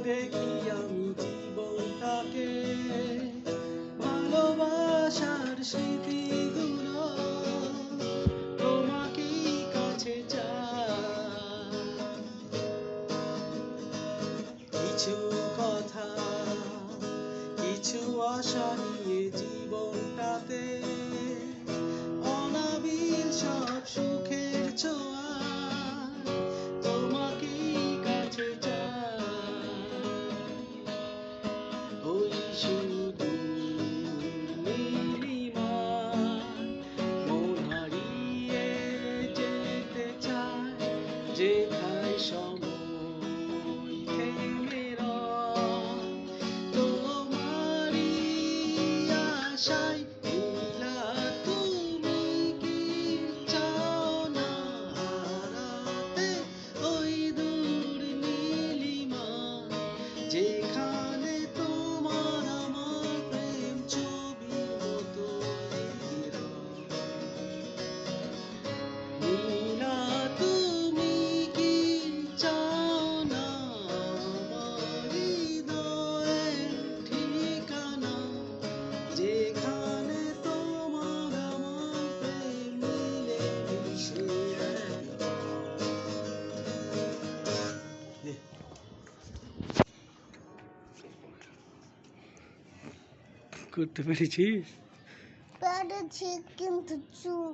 দেখি আমি জীবনটাকে, ভালোবাসার স্মৃতিগুলো তোমাকেই কাছে চাই। কিছু কথা, কিছু আশা নিয়ে জীবনটাতে, অনাবিল সব সুখের ছোঁয়া তোমাকেই কাছে চাই। ওই শুধু নীলিমায় মন হারিয়ে যেতে চায়, যেথায় সময় থেমে রয় তোমারই আশায়। নীলা তুমি কি চাও না হারাতে ওই দূর নীলিমা, যেখানে তোমার আমার প্রেম ছবির মতো নীলা তুমি কি চাও না আমার হৃদয়ের ঠিকানা, যেখানে তোমার আমার প্রেম মিলে মিশে করতে পেরেছিস? পেরেছি কিন্তু চুপ।